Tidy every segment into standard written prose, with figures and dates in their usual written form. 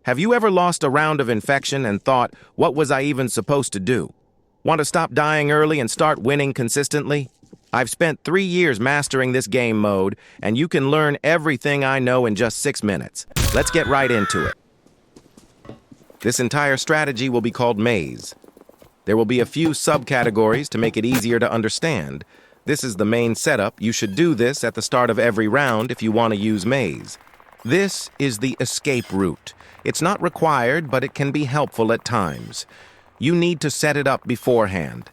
Have you ever lost a round of infection and thought, what was I even supposed to do? Want to stop dying early and start winning consistently? I've spent 3 years mastering this game mode, and you can learn everything I know in just 6 minutes. Let's get right into it. This entire strategy will be called Maze. There will be a few subcategories to make it easier to understand. This is the main setup. You should do this at the start of every round if you want to use Maze. This is the escape route. It's not required, but it can be helpful at times. You need to set it up beforehand.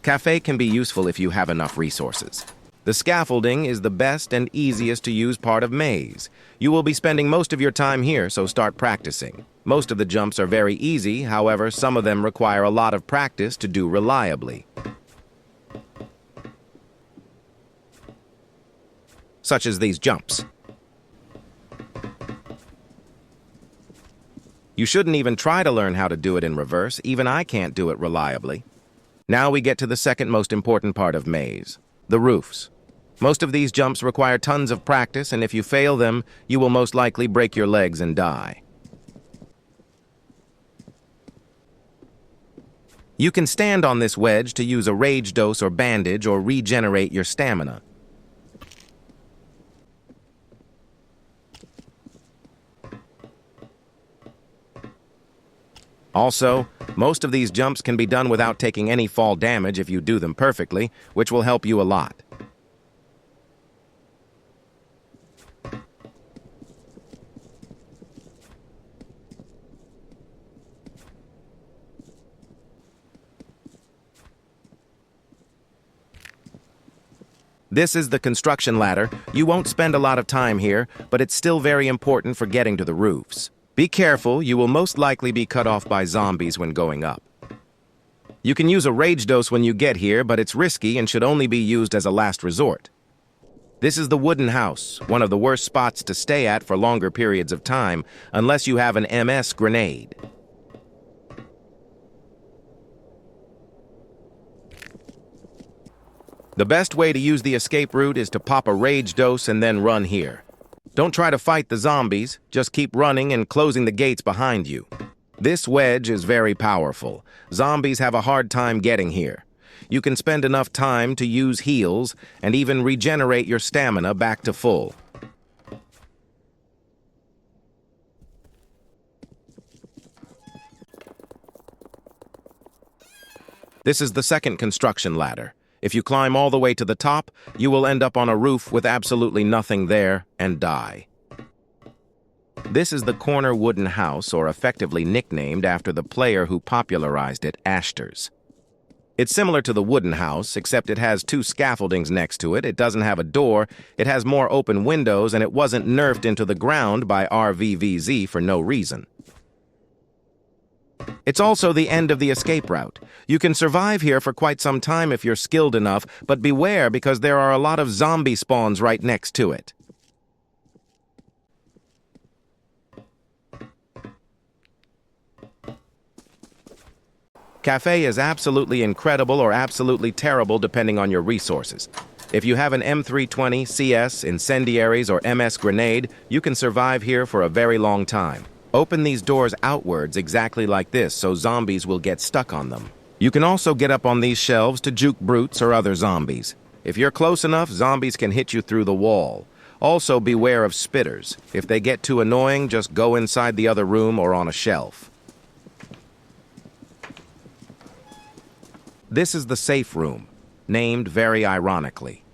Café can be useful if you have enough resources. The scaffolding is the best and easiest to use part of Maze. You will be spending most of your time here, so start practicing. Most of the jumps are very easy, however, some of them require a lot of practice to do reliably. Such as these jumps. You shouldn't even try to learn how to do it in reverse. Even I can't do it reliably. Now we get to the second most important part of Maze, the roofs. Most of these jumps require tons of practice, and if you fail them, you will most likely break your legs and die. You can stand on this wedge to use a rage dose or bandage or regenerate your stamina. Also, most of these jumps can be done without taking any fall damage if you do them perfectly, which will help you a lot. This is the construction ladder. You won't spend a lot of time here, but it's still very important for getting to the roofs. Be careful, you will most likely be cut off by zombies when going up. You can use a rage dose when you get here, but it's risky and should only be used as a last resort. This is the wooden house, one of the worst spots to stay at for longer periods of time, unless you have an MS grenade. The best way to use the escape route is to pop a rage dose and then run here. Don't try to fight the zombies, just keep running and closing the gates behind you. This wedge is very powerful. Zombies have a hard time getting here. You can spend enough time to use heals and even regenerate your stamina back to full. This is the second construction ladder. If you climb all the way to the top, you will end up on a roof with absolutely nothing there and die. This is the corner wooden house, or effectively nicknamed after the player who popularized it, Ashters. It's similar to the wooden house, except it has 2 scaffoldings next to it, it doesn't have a door, it has more open windows, and it wasn't nerfed into the ground by RVVZ for no reason. It's also the end of the escape route. You can survive here for quite some time if you're skilled enough, but beware because there are a lot of zombie spawns right next to it. Café is absolutely incredible or absolutely terrible depending on your resources. If you have an M320, CS, incendiaries, or MS grenade, you can survive here for a very long time. Open these doors outwards exactly like this so zombies will get stuck on them. You can also get up on these shelves to juke brutes or other zombies. If you're close enough, zombies can hit you through the wall. Also beware of spitters. If they get too annoying, just go inside the other room or on a shelf. This is the safe room, named very ironically.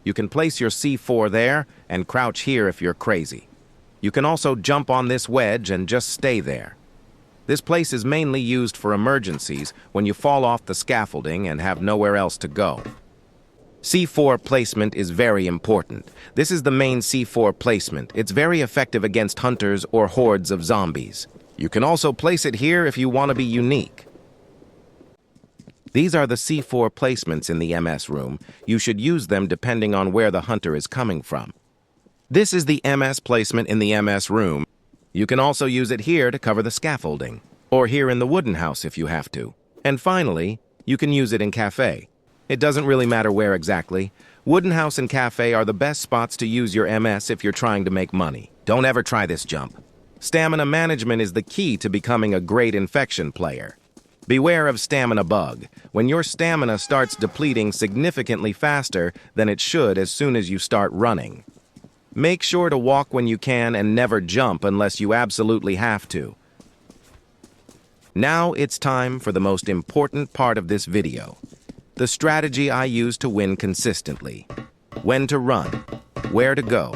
You can place your C4 there and crouch here if you're crazy. You can also jump on this wedge and just stay there. This place is mainly used for emergencies when you fall off the scaffolding and have nowhere else to go. C4 placement is very important. This is the main C4 placement. It's very effective against hunters or hordes of zombies. You can also place it here if you want to be unique. These are the C4 placements in the MS room. You should use them depending on where the hunter is coming from. This is the MS placement in the MS room. You can also use it here to cover the scaffolding, or here in the wooden house if you have to. And finally, you can use it in Café. It doesn't really matter where exactly. Wooden house and Café are the best spots to use your MS if you're trying to make money. Don't ever try this jump. Stamina management is the key to becoming a great infection player. Beware of stamina bug, when your stamina starts depleting significantly faster than it should as soon as you start running. Make sure to walk when you can and never jump unless you absolutely have to. Now it's time for the most important part of this video. The strategy I use to win consistently. When to run, where to go,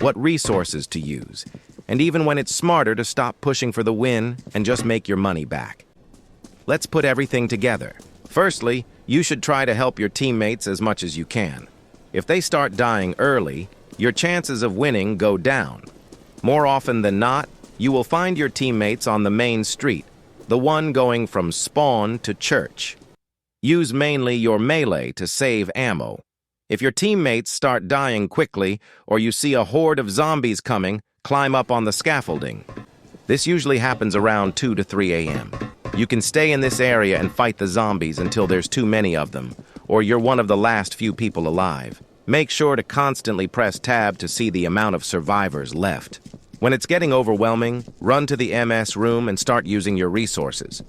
what resources to use, and even when it's smarter to stop pushing for the win and just make your money back. Let's put everything together. Firstly, you should try to help your teammates as much as you can. If they start dying early, your chances of winning go down. More often than not, you will find your teammates on the main street, the one going from spawn to church. Use mainly your melee to save ammo. If your teammates start dying quickly or you see a horde of zombies coming, climb up on the scaffolding. This usually happens around 2 to 3 a.m. You can stay in this area and fight the zombies until there's too many of them, or you're one of the last few people alive. Make sure to constantly press tab to see the amount of survivors left. When it's getting overwhelming, run to the MS room and start using your resources.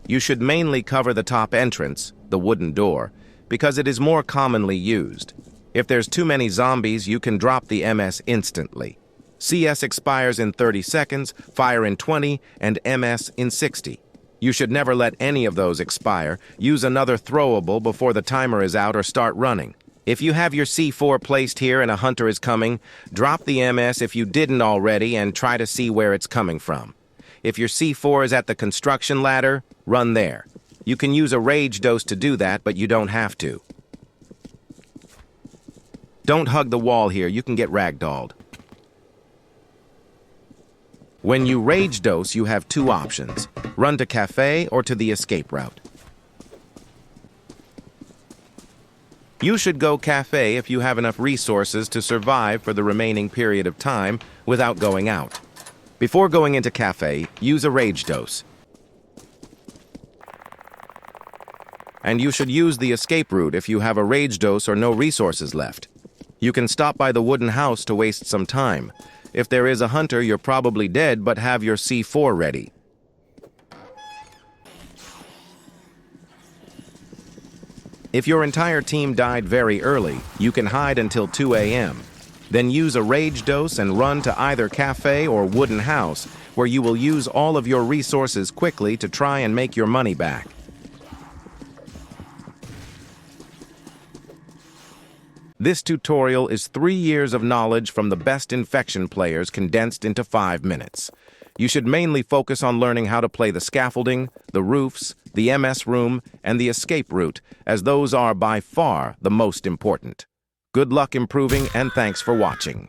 You should mainly cover the top entrance, the wooden door, because it is more commonly used. If there's too many zombies, you can drop the MS instantly. CS expires in 30 seconds, fire in 20, and MS in 60. You should never let any of those expire. Use another throwable before the timer is out or start running. If you have your C4 placed here and a hunter is coming, drop the MS if you didn't already and try to see where it's coming from. If your C4 is at the construction ladder, run there. You can use a rage dose to do that, but you don't have to. Don't hug the wall here, you can get ragdolled. When you rage dose, you have two options. Run to Café or to the escape route. You should go Café if you have enough resources to survive for the remaining period of time without going out. Before going into Café, use a rage dose. And you should use the escape route if you have a rage dose or no resources left. You can stop by the wooden house to waste some time. If there is a hunter, you're probably dead, but have your C4 ready. If your entire team died very early, you can hide until 2 a.m. Then use a rage dose and run to either Café or wooden house, where you will use all of your resources quickly to try and make your money back. This tutorial is 3 years of knowledge from the best infection players condensed into 5 minutes. You should mainly focus on learning how to play the scaffolding, the roofs, the MS room, and the escape route, as those are by far the most important. Good luck improving, and thanks for watching.